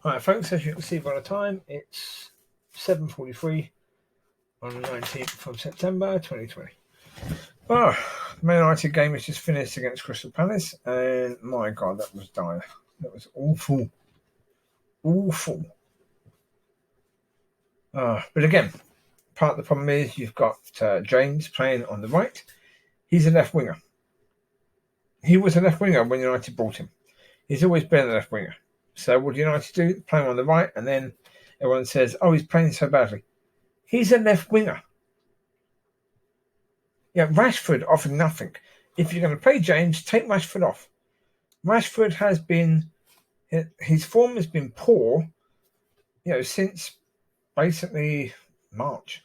Alright folks, as you can see by the time, it's 7:43 on the 19th of September 2020. The Man United game has just finished against Crystal Palace, and my God, that was dire. That was awful. Awful. But again, part of the problem is you've got James playing on the right. He's a left winger. He was a left winger when United bought him. He's always been a left winger. So what do United do? Play him on the right, and then everyone says, oh, he's playing so badly. He's a left winger. Yeah, Rashford offered nothing. If you're going to play James, take Rashford off. Rashford has been, his form has been poor, since basically March.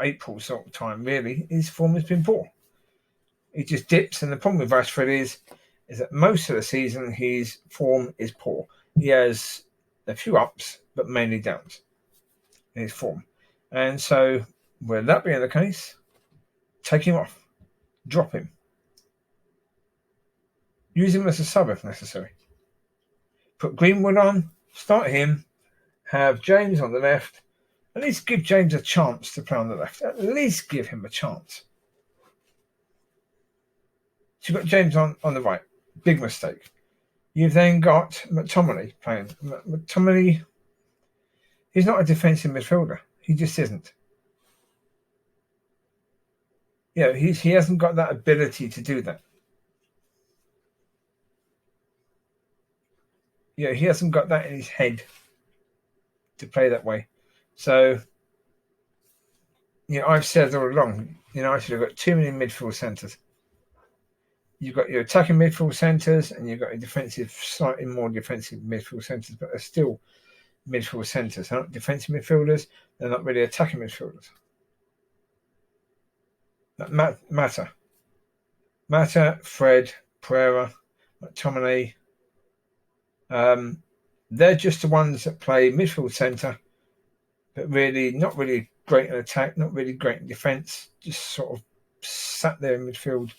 April sort of time, really. His form has been poor. He just dips, and the problem with Rashford is that most of the season his form is poor. He has a few ups, but mainly downs in his form. And so, with that being the case, take him off. Drop him. Use him as a sub if necessary. Put Greenwood on, start him, have James on the left. At least give James a chance to play on the left. At least give him a chance. So you've got James on the right. Big mistake. You've then got McTominay playing. McTominay, he's not a defensive midfielder. He just isn't. He hasn't got that ability to do that. He hasn't got that in his head to play that way. So, I've said all along, United have got too many midfield centres. You've got your attacking midfield centres, and you've got your defensive, slightly more defensive midfield centres, but they're still midfield centres. They're not defensive midfielders. They're not really attacking midfielders. Mata, Fred, Pereira, McTominay. They're just the ones that play midfield centre, but really not really great in attack, not really great in defence. Just sort of sat there in midfield,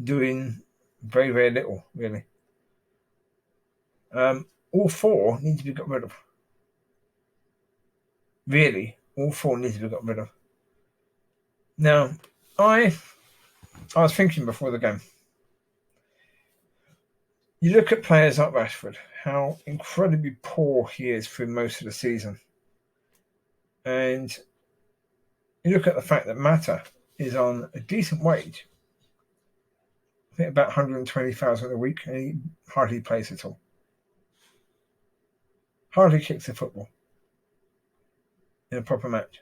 doing very, very little, really. All four need to be got rid of. Really, all four need to be got rid of. Now, I was thinking before the game. You look at players like Rashford, how incredibly poor he is through most of the season. And you look at the fact that Mata is on a decent wage. I think about 120,000 a week, and he hardly plays at all. Hardly kicks the football in a proper match.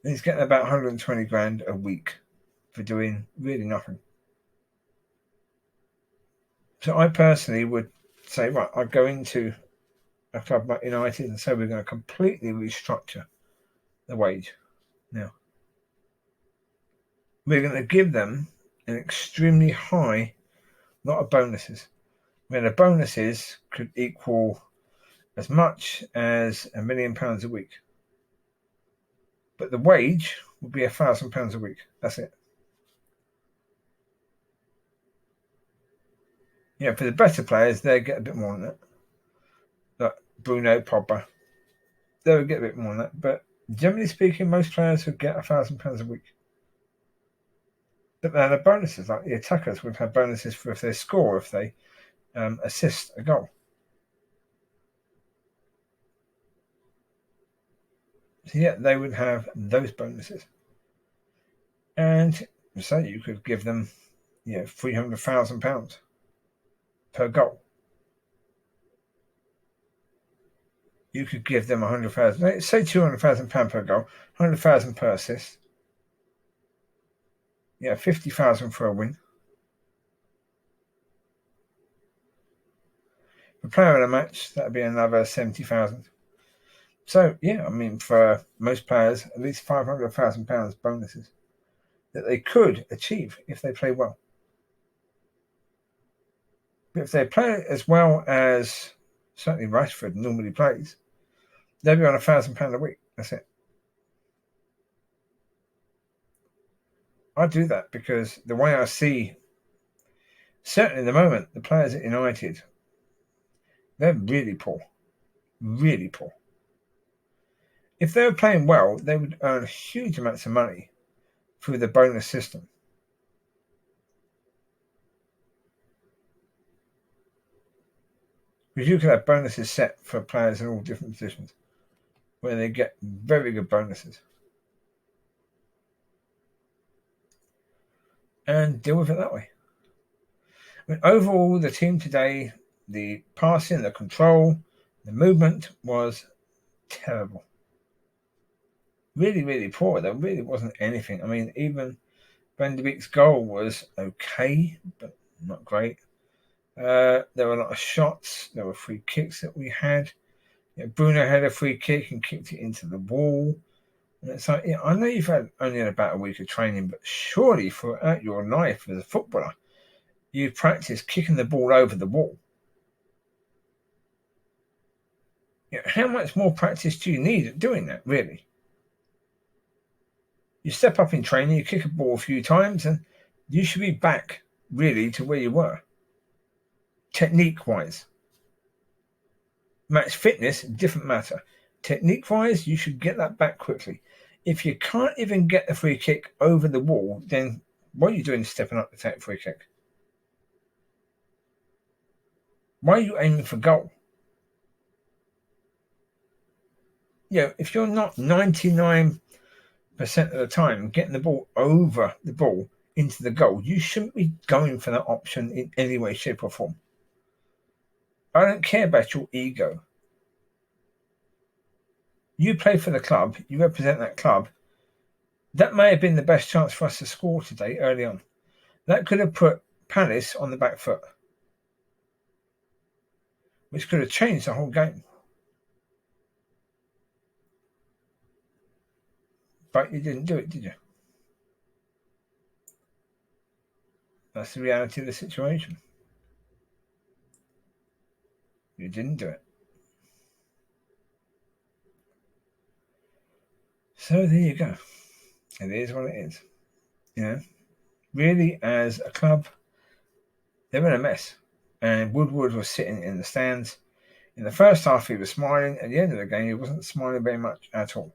And he's getting about 120 grand a week for doing really nothing. So I personally would say, right, I'd go into a club like United and say we're going to completely restructure the wage. Now, we're going to give them an extremely high lot of bonuses. The bonuses could equal as much as £1 million a week. But the wage would be £1,000 a week. That's it. For the better players, they get a bit more than that. Like Bruno, Pogba, they would get a bit more than that. But generally speaking, most players would get £1,000 a week. But then the bonuses, like the attackers, would have bonuses for if they score, if they assist a goal. So they would have those bonuses. And so you could give them, £300,000 per goal. You could give them 100,000, say £200,000 per goal, 100,000 per assist. 50,000 for a win. For player in a match, that would be another 70,000. So, for most players, at least £500,000 bonuses that they could achieve if they play well. But if they play as well as certainly Rashford normally plays, they'll be on £1,000 a week. That's it. I do that because the way I see Certainly, at the moment, the players at United, they're really poor. Really poor. If they were playing well, they would earn huge amounts of money through the bonus system. Because you could have bonuses set for players in all different positions where they get very good bonuses. And deal with it that way. I mean, overall, the team today, the passing, the control, the movement was terrible. Really, really poor. There really wasn't anything. I mean, even Van de Beek's goal was okay, but not great. There were a lot of shots. There were free kicks that we had. Bruno had a free kick and kicked it into the wall. And it's like, I know you've only had about a week of training, but surely throughout your life as a footballer, you've practiced kicking the ball over the wall. How much more practice do you need at doing that, really? You step up in training, you kick a ball a few times, and you should be back, really, to where you were. Technique-wise. Match fitness, different matter. Technique-wise, you should get that back quickly. If you can't even get the free kick over the wall, then what are you doing stepping up to take a free kick? Why are you aiming for goal? If you're not 99% of the time getting the ball over the ball into the goal, you shouldn't be going for that option in any way, shape, or form. I don't care about your ego. You play for the club, you represent that club. That may have been the best chance for us to score today early on. That could have put Palace on the back foot, which could have changed the whole game. But you didn't do it, did you? That's the reality of the situation. You didn't do it. So there you go. It is what it is. Really, as a club, they're in a mess. And Woodward was sitting in the stands. In the first half, he was smiling. At the end of the game, he wasn't smiling very much at all.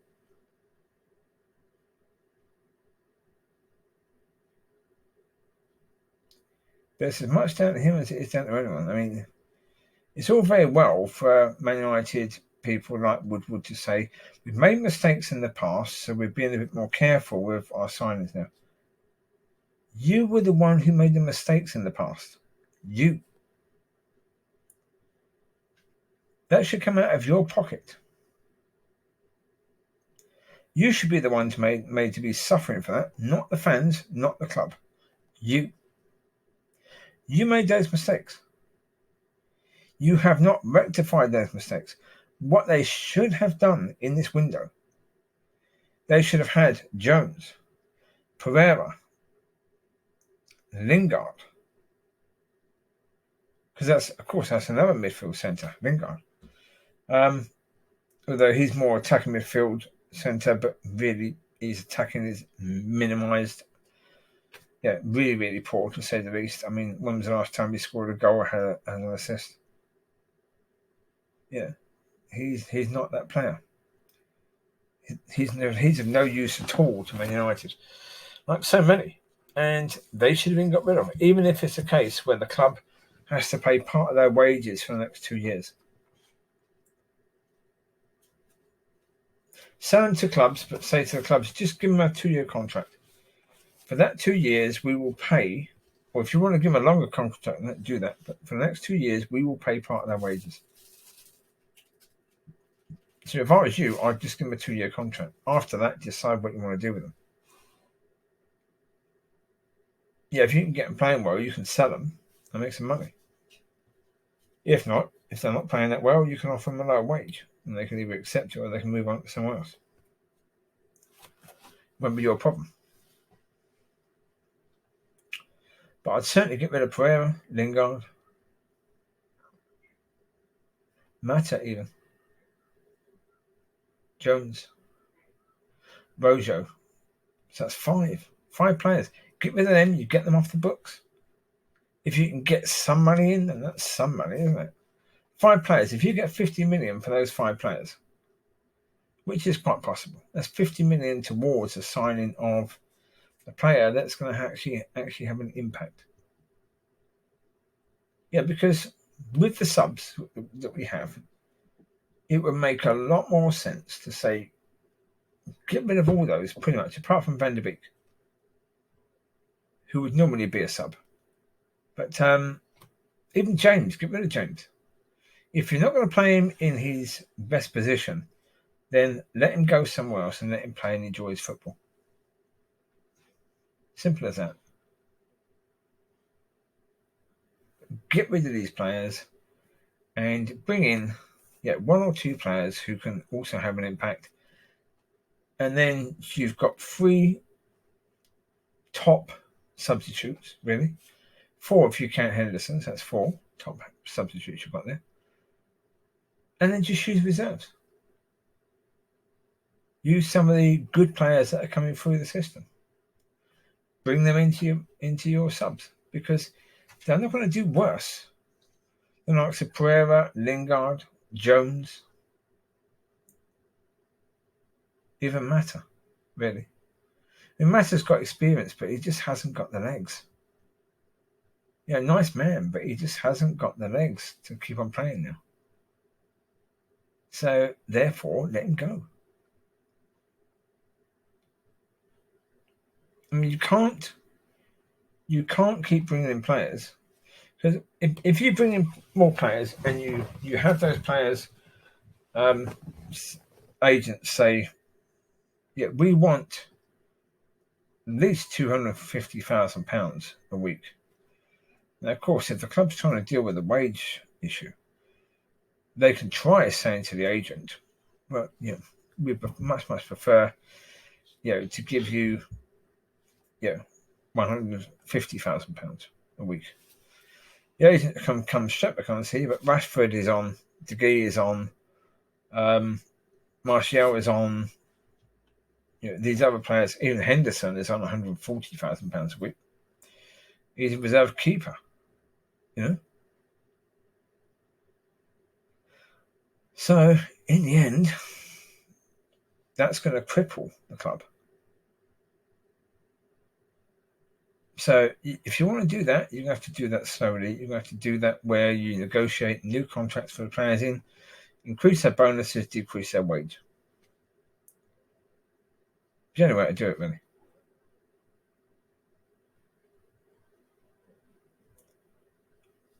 But it's as much down to him as it is down to anyone. I mean, it's all very well for Man United people like Woodward to say, we've made mistakes in the past, so we're being a bit more careful with our signings now. You were the one who made the mistakes in the past. You. That should come out of your pocket. You should be the ones made to be suffering for that, not the fans, not the club. You. You made those mistakes. You have not rectified those mistakes. What they should have done in this window, they should have had Jones, Pereira, Lingard, because that's another midfield centre, Lingard. Although he's more attacking midfield centre, but really his attacking is minimised. Really, really poor to say the least. I mean, when was the last time he scored a goal or had an assist? He's not that player. He's of no use at all to Man United, like so many, and they should have been got rid of. Even if it's a case where the club has to pay part of their wages for the next 2 years. Sell them to clubs, but say to the clubs, just give them a 2-year contract. For that 2 years, we will pay, or if you want to give them a longer contract, do that. But for the next 2 years, we will pay part of their wages. So if I was you, I'd just give them a 2-year contract. After that, decide what you want to do with them. If you can get them playing well, you can sell them and make some money. If not, if they're not playing that well, you can offer them a lower wage, and they can either accept it or they can move on to somewhere else. Won't be your problem. But I'd certainly get rid of Pereira, Lingard, Mata even, Jones, Rojo. So that's 5 players. Get rid of them, you get them off the books. if you can get some money in, then that's some money, isn't it? 5 players. If you get 50 million for those 5 players, which is quite possible, that's 50 million towards the signing of a player that's going to actually have an impact. Yeah, because with the subs that we have, it would make a lot more sense to say, get rid of all those, pretty much, apart from Van der Beek, who would normally be a sub. But even James, get rid of James. If you're not going to play him in his best position, then let him go somewhere else and let him play and enjoy his football. Simple as that. Get rid of these players and bring in 1 or 2 players who can also have an impact. And then you've got 3 top substitutes, really. 4 if you count Henderson's, that's 4 top substitutes you've got there. And then just use reserves. Use some of the good players that are coming through the system. Bring them into your subs, because they're not going to do worse than like Pereira, Lingard, Jones, even Mata, really. I mean, Mata's got experience, but he just hasn't got the legs. Yeah, nice man, but he just hasn't got the legs to keep on playing now. So, therefore, let him go. I mean, you can't keep bringing in players, because if you bring in more players and you have those players, agents say, yeah, we want at least £250,000 a week. Now, of course, if the club's trying to deal with the wage issue, they can try saying to the agent, well, we much prefer, to give you, £150,000 a week. The agent can come straight back on and see, but Rashford is on, De Gea is on, Martial is on, these other players, even Henderson is on £140,000 a week. He's a reserve keeper, So, in the end, that's going to cripple the club. So, if you want to do that, you're going to have to do that slowly. You're going to have to do that where you negotiate new contracts for the players in, increase their bonuses, decrease their wage. It's the only way to do it, really.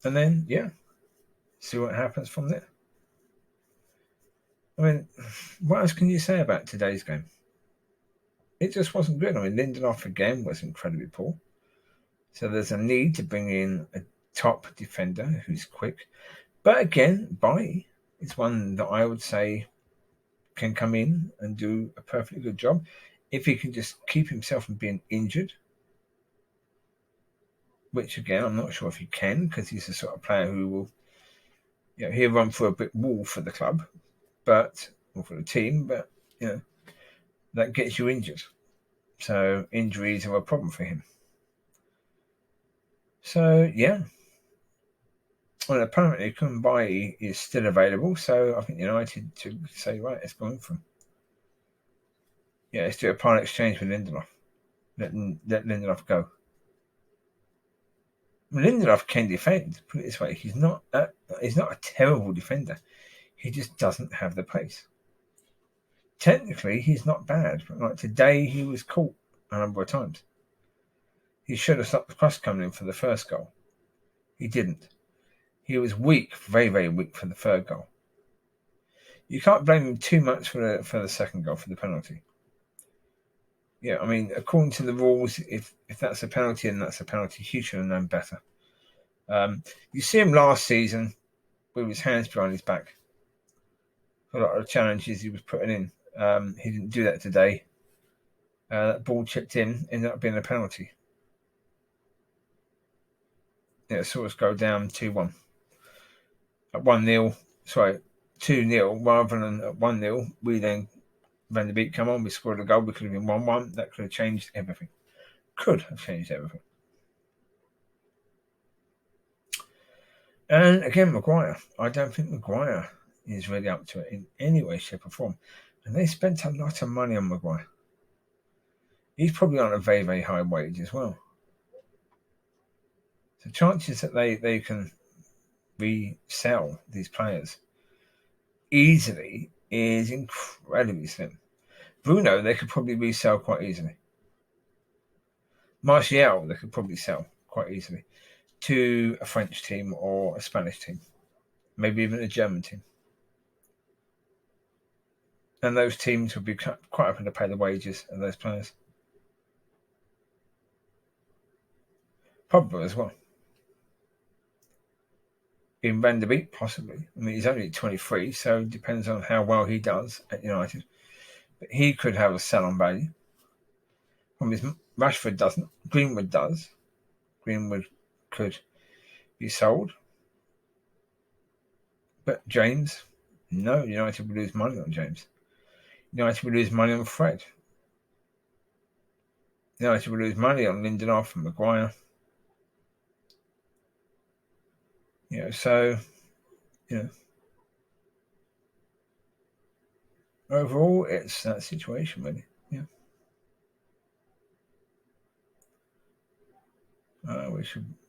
And then, see what happens from there. I mean, what else can you say about today's game? It just wasn't good. I mean, Lindelof again was incredibly poor. So there's a need to bring in a top defender who's quick. But again, Bailly is one that I would say can come in and do a perfectly good job if he can just keep himself from being injured. Which again, I'm not sure if he can, because he's the sort of player who will, he'll run through a brick wall for the club, or for the team, but that gets you injured. So injuries are a problem for him. So well, apparently Kumbai is still available, so I think United to say, right, let's go in for him. Let's do a part exchange with Lindelof. Let Lindelof go. Lindelof can defend. Put it this way, he's not a terrible defender. He just doesn't have the pace. Technically, he's not bad, but like today, he was caught a number of times. He should have stopped the cross coming in for the first goal. He didn't. He was weak, very, very weak for the third goal. You can't blame him too much for the second goal, for the penalty. I mean, according to the rules, if that's a penalty, then that's a penalty. He should have known better. You see him last season with his hands behind his back. A lot of challenges he was putting in. He didn't do that today. That ball chipped in, ended up being a penalty. Saw us go down 2-1. At 1-0, 2-0, rather than at 1-0, we then, Van der Beek come on, we scored a goal, we could have been 1-1, that could have changed everything. Could have changed everything. And again, Maguire. I don't think Maguire is really up to it in any way, shape, or form. And they spent a lot of money on Maguire. He's probably on a very, very high wage as well. So chances that they can resell these players easily is incredibly slim. Bruno, they could probably resell quite easily. Martial, they could probably sell quite easily to a French team or a Spanish team, maybe even a German team. And those teams would be quite open to pay the wages of those players. Pogba as well. In Van der Beek, possibly. I mean, he's only 23, so it depends on how well he does at United. But he could have a sell-on value. Rashford doesn't. Greenwood does. Greenwood could be sold. But James, no, United would lose money on James. United would lose money on Fred. United would lose money on Lindelof and Maguire. So, overall, it's that situation, really. Yeah.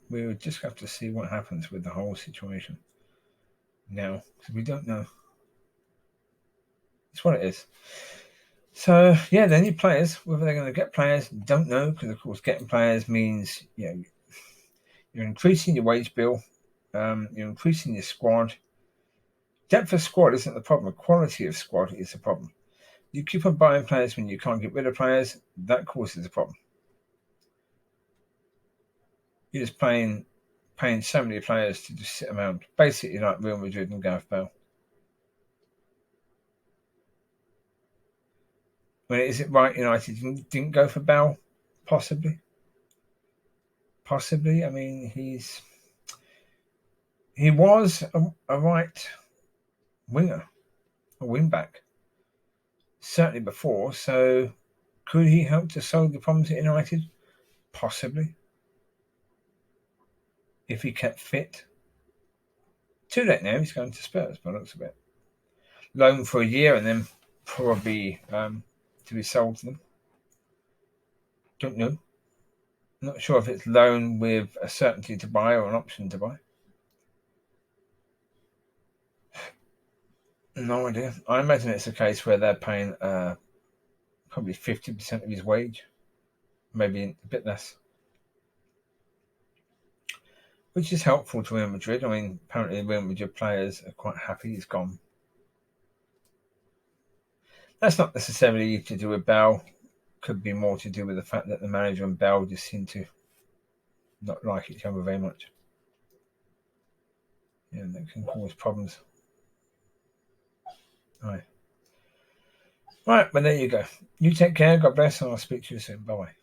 We would just have to see what happens with the whole situation now, because we don't know. It's what it is. So, yeah, they need players. Whether they're going to get players, don't know, because, of course, getting players means, you're increasing your wage bill, you're increasing your squad. Depth of squad isn't the problem. Quality of squad is the problem. You keep on buying players when you can't get rid of players, that causes a problem. You're just paying so many players to just sit around, basically like Real Madrid and Gareth Bale. I mean, is it right United didn't go for Bale? Possibly. I mean, he was a right winger, a wing back, certainly before. So could he help to solve the problems at United? Possibly. If he kept fit. Too late now, he's going to Spurs, by the looks of it. Loan for a year and then probably to be sold to them. Don't know. Not sure if it's loan with a certainty to buy or an option to buy. No idea. I imagine it's a case where they're paying probably 50% of his wage, maybe a bit less, which is helpful to Real Madrid. I mean, apparently Real Madrid players are quite happy he's gone. That's not necessarily to do with Bell. Could be more to do with the fact that the manager and Bell just seem to not like each other very much. That can cause problems. Right, well, there you go. You take care. God bless, and I'll speak to you soon. Bye-bye.